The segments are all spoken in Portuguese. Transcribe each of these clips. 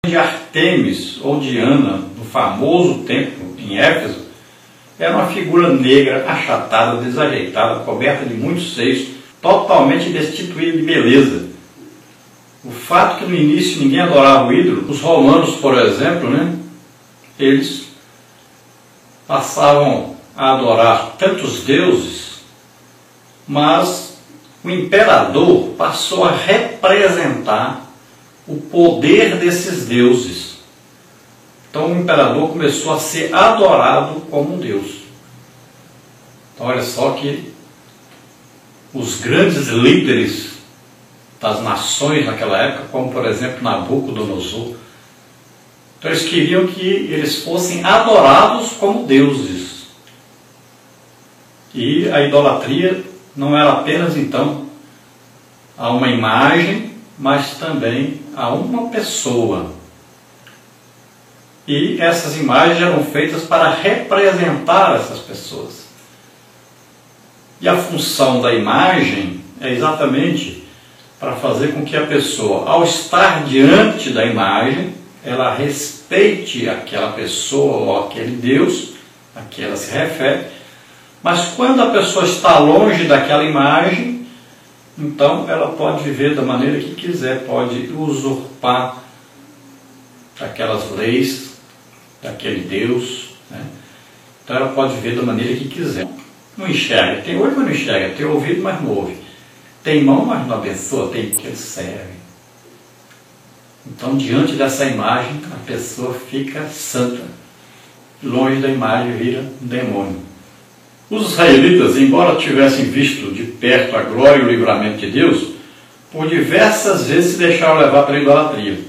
de Artemis ou Diana, no famoso templo em Éfeso, era uma figura negra, achatada, desajeitada, coberta de muitos seios, totalmente destituída de beleza. O fato que no início ninguém adorava o ídolo, os romanos, por exemplo, eles passavam a adorar tantos deuses, mas o imperador passou a representar o poder desses deuses. Então o imperador começou a ser adorado como um deus. Então olha só que os grandes líderes das nações naquela época, como por exemplo Nabucodonosor, então eles queriam que eles fossem adorados como deuses. E a idolatria não era apenas então a uma imagem, mas também a uma pessoa. E essas imagens eram feitas para representar essas pessoas. E a função da imagem é exatamente para fazer com que a pessoa, ao estar diante da imagem, ela respeite aquela pessoa ou aquele Deus a que ela se refere. Mas quando a pessoa está longe daquela imagem, então ela pode viver da maneira que quiser, pode usurpar aquelas leis daquele Deus, Então ela pode viver da maneira que quiser. Não enxerga, tem olho, mas não enxerga, tem ouvido, mas não ouve, tem mão, mas não abençoa, tem que ele serve. Então diante dessa imagem a pessoa fica santa, longe da imagem vira um demônio. Os israelitas, embora tivessem visto de perto a glória e o livramento de Deus, por diversas vezes se deixaram levar pela idolatria.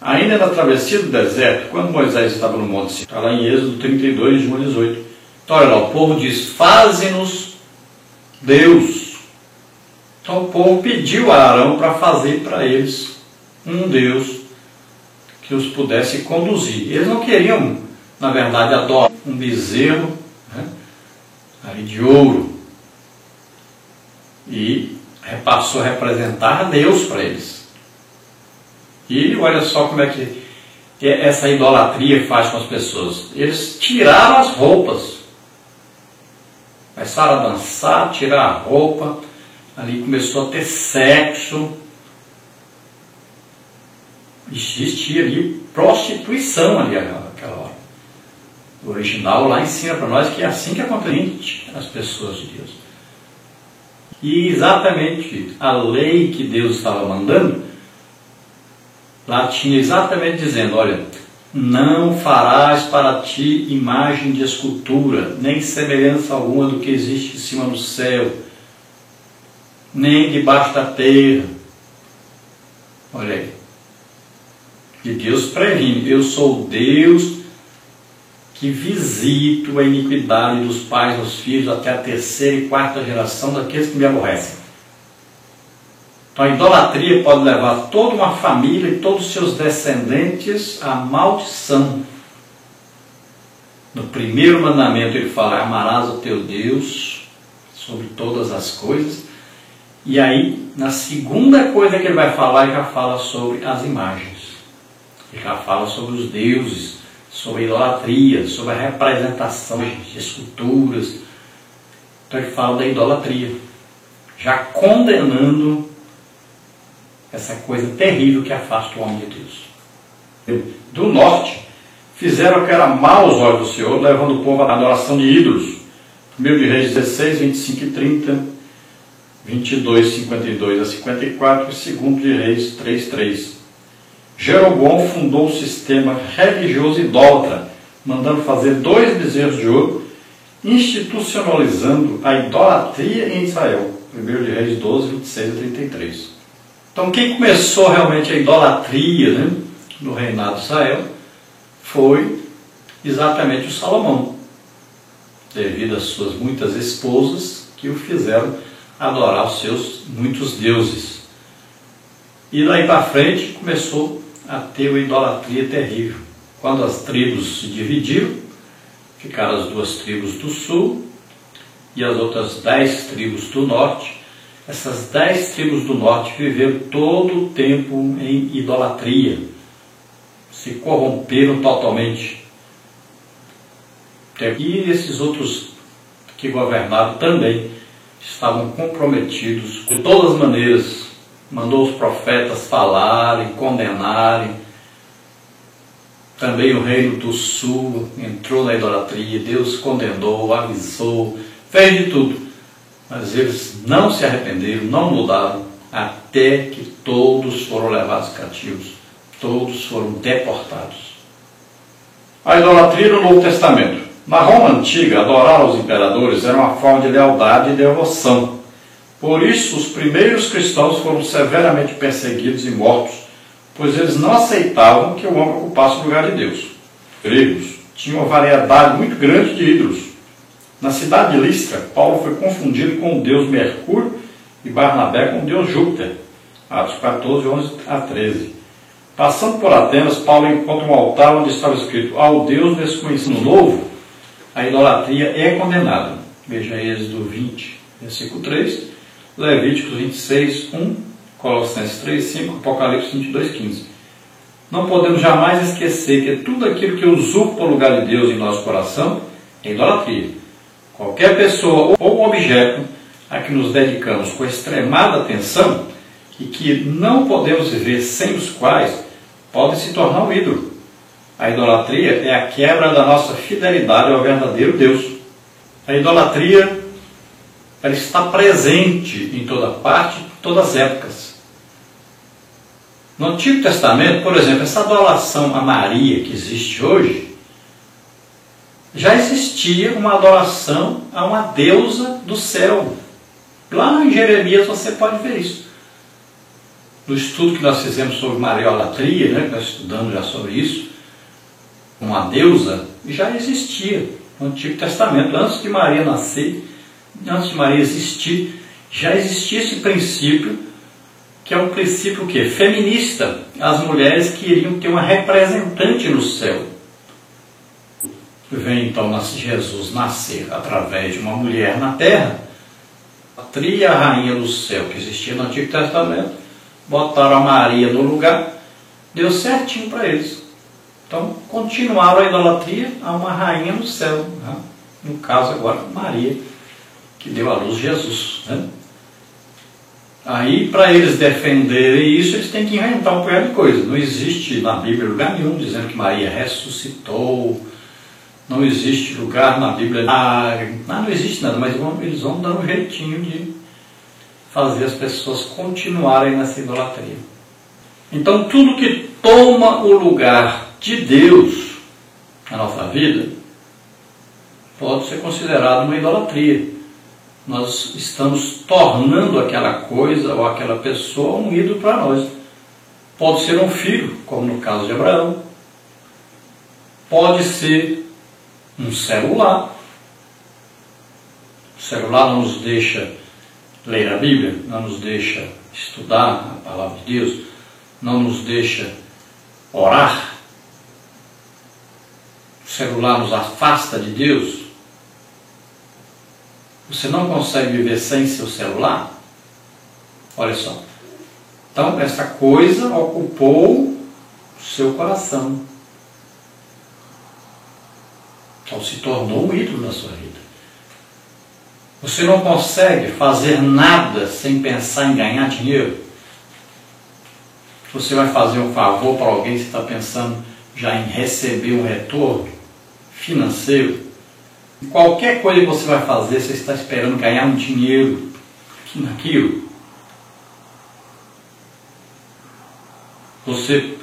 Ainda na travessia do deserto, quando Moisés estava no monte Sinai, está lá em Êxodo 32, de 1 a 18. Então olha lá, o povo diz, faze-nos Deus. Então o povo pediu a Arão para fazer para eles um Deus que os pudesse conduzir. Eles não queriam, na verdade, adorar um bezerro ali de ouro, e passou a representar Deus para eles. E olha só como é que essa idolatria faz com as pessoas. Eles tiraram as roupas, começaram a dançar, tirar a roupa, ali começou a ter sexo, existia ali prostituição ali naquela hora. O original lá ensina para nós que é assim que acontece as pessoas de Deus. E exatamente a lei que Deus estava mandando, lá tinha exatamente dizendo, olha, não farás para ti imagem de escultura, nem semelhança alguma do que existe em cima do céu, nem debaixo da terra. Olha aí. E Deus previne, eu sou Deus que visito a iniquidade dos pais nos filhos até a terceira e quarta geração daqueles que me aborrecem. Então a idolatria pode levar toda uma família e todos os seus descendentes à maldição. No primeiro mandamento ele fala, amarás o teu Deus sobre todas as coisas. E aí, na segunda coisa que ele vai falar, ele já fala sobre as imagens. Ele já fala sobre os deuses, sobre a idolatria, sobre a representação de esculturas. Então ele fala da idolatria, já condenando essa coisa terrível que afasta o homem de Deus. Do norte, fizeram o que era mal aos olhos do Senhor, levando o povo à adoração de ídolos. 1 de Reis 16, 25 e 30, 22, 52 a 54 e 2 de Reis 3, 3. Jeroboão fundou um sistema religioso idólatra, mandando fazer 2 bezerros de ouro, institucionalizando a idolatria em Israel. 1 de Reis 12, 26 a 33. Então quem começou realmente a idolatria no reinado de Israel foi exatamente o Salomão, devido às suas muitas esposas que o fizeram adorar os seus muitos deuses. E daí para frente começou a ter uma idolatria terrível. Quando as tribos se dividiram, ficaram as 2 tribos do sul e as outras 10 tribos do norte. Essas 10 tribos do norte viveram todo o tempo em idolatria. se corromperam totalmente. E esses outros que governaram também estavam comprometidos de todas as maneiras. Mandou os profetas falarem, condenarem. Também o reino do sul entrou na idolatria. Deus condenou, avisou, fez de tudo. Mas eles não se arrependeram, não mudaram, até que todos foram levados cativos. Todos foram deportados. A idolatria no Novo Testamento. Na Roma antiga, adorar os imperadores era uma forma de lealdade e devoção. Por isso, os primeiros cristãos foram severamente perseguidos e mortos, pois eles não aceitavam que o homem ocupasse o lugar de Deus. Os gregos tinham uma variedade muito grande de ídolos. Na cidade de Listra, Paulo foi confundido com o deus Mercúrio e Barnabé com o deus Júpiter. Atos 14, 11 a 13. Passando por Atenas, Paulo encontra um altar onde estava escrito: ao Deus desconhecido. No Novo, a idolatria é condenada. Veja Êxodo 20, versículo 3, Levíticos 26, 1, Colossenses 3, 5, Apocalipse 22, 15. Não podemos jamais esquecer que tudo aquilo que usurpa o lugar de Deus em nosso coração é idolatria. Qualquer pessoa ou objeto a que nos dedicamos com extremada atenção e que não podemos viver sem os quais podem se tornar um ídolo. A idolatria é a quebra da nossa fidelidade ao verdadeiro Deus. A idolatria, ela está presente em toda parte, em todas as épocas. No Antigo Testamento, por exemplo, essa adoração a Maria que existe hoje, já existia uma adoração a uma deusa do céu. Lá em Jeremias você pode ver isso. No estudo que nós fizemos sobre Mariolatria, né, que nós estudamos já sobre isso, uma deusa, já existia no Antigo Testamento. Antes de Maria nascer, antes de Maria existir, já existia esse princípio, que é um princípio que? Feminista. As mulheres queriam ter uma representante no céu. Vem então Jesus nascer através de uma mulher na terra. A tria rainha do céu que existia no Antigo Testamento, botaram a Maria no lugar, deu certinho para eles. Então continuaram a idolatria a uma rainha no céu, né? No caso agora Maria, que deu à luz Jesus, né? Aí, para eles defenderem isso, eles têm que inventar um punhado de coisa. Não existe na Bíblia lugar nenhum dizendo que Maria ressuscitou. Não existe lugar na Bíblia. Não existe nada, mas eles vão dar um jeitinho de fazer as pessoas continuarem nessa idolatria. Então, tudo que toma o lugar de Deus na nossa vida pode ser considerado uma idolatria. Nós estamos tornando aquela coisa ou aquela pessoa um ídolo para nós. Pode ser um filho, como no caso de Abraão. Pode ser um celular. O celular não nos deixa ler a Bíblia, não nos deixa estudar a palavra de Deus, não nos deixa orar. O celular nos afasta de Deus. Você não consegue viver sem seu celular? Olha só. Então, essa coisa ocupou o seu coração. Então, se tornou um ídolo na sua vida. Você não consegue fazer nada sem pensar em ganhar dinheiro? Você vai fazer um favor para alguém, você está pensando já em receber um retorno financeiro? Qualquer coisa que você vai fazer, você está esperando ganhar um dinheiro naquilo. Você,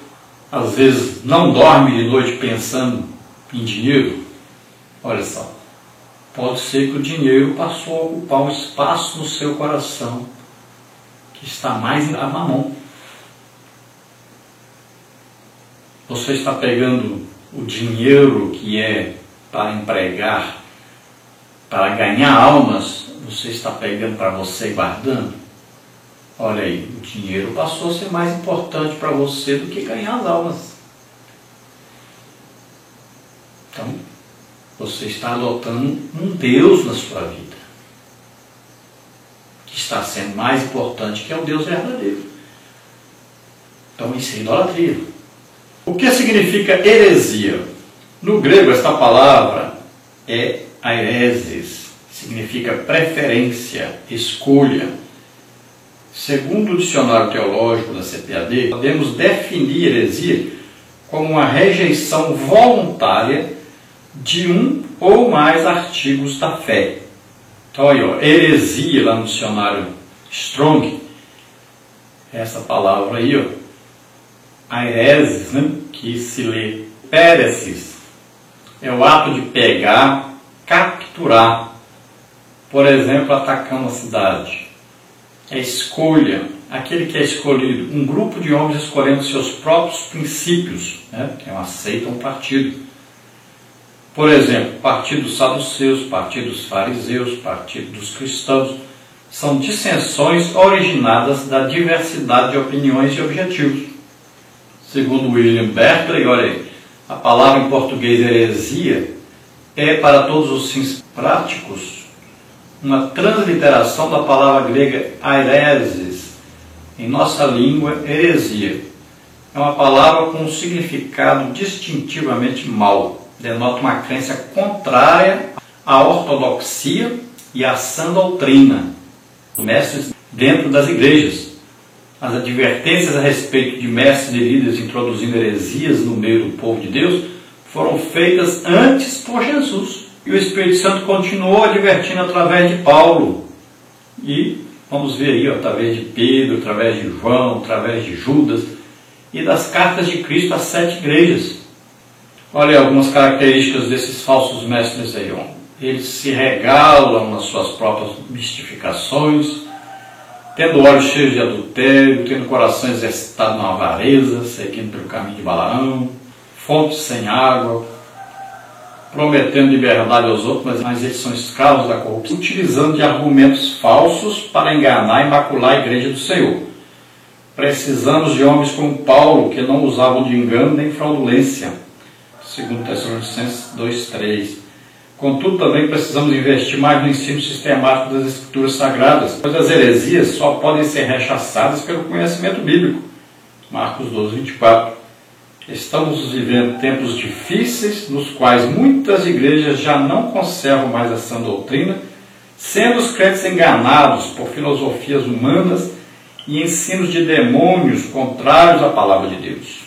às vezes, não dorme de noite pensando em dinheiro. Olha só, pode ser que o dinheiro passou a ocupar um espaço no seu coração que está mais na mão. Você está pegando o dinheiro que é para empregar, para ganhar almas, você está pegando para você e guardando? Olha aí, o dinheiro passou a ser mais importante para você do que ganhar as almas. Então, você está adotando um Deus na sua vida, que está sendo mais importante que é o Deus verdadeiro. Então, isso é idolatria. O que significa heresia? No grego, esta palavra é aireses, significa preferência, escolha. Segundo o dicionário teológico da CPAD, podemos definir heresia como uma rejeição voluntária de um ou mais artigos da fé. Então, aí, ó, heresia, lá no dicionário Strong, essa palavra aí, ó, aireses, né, que se lê péresis, é o ato de pegar, capturar, por exemplo, atacando a cidade. É escolha, aquele que é escolhido, um grupo de homens escolhendo seus próprios princípios, né, que é uma seita, um partido. Por exemplo, partido dos saduceus, partido dos fariseus, partido dos cristãos, são dissensões originadas da diversidade de opiniões e objetivos. Segundo William Berkeley, olha aí, a palavra em português heresia é, para todos os fins práticos, uma transliteração da palavra grega aireses, em nossa língua, heresia. É uma palavra com um significado distintivamente mau, denota uma crença contrária à ortodoxia e à sã doutrina dos mestres dentro das igrejas. As advertências a respeito de mestres e líderes introduzindo heresias no meio do povo de Deus foram feitas antes por Jesus. E o Espírito Santo continuou advertindo através de Paulo. E vamos ver aí, através de Pedro, através de João, através de Judas e das cartas de Cristo às 7 igrejas. Olha aí algumas características desses falsos mestres aí. Ó. Eles se regalam nas suas próprias mistificações, tendo olhos cheios de adultério, tendo coração exercitado na avareza, seguindo pelo caminho de Balaão, fontes sem água, prometendo liberdade aos outros, mas eles são escravos da corrupção, utilizando de argumentos falsos para enganar e macular a igreja do Senhor. Precisamos de homens como Paulo, que não usavam de engano nem fraudulência, segundo Tessalonicenses 2:3. Contudo, também precisamos investir mais no ensino sistemático das Escrituras Sagradas, pois as heresias só podem ser rechaçadas pelo conhecimento bíblico. Marcos 12:24. Estamos vivendo tempos difíceis, nos quais muitas igrejas já não conservam mais a sã doutrina, sendo os crentes enganados por filosofias humanas e ensinos de demônios contrários à palavra de Deus.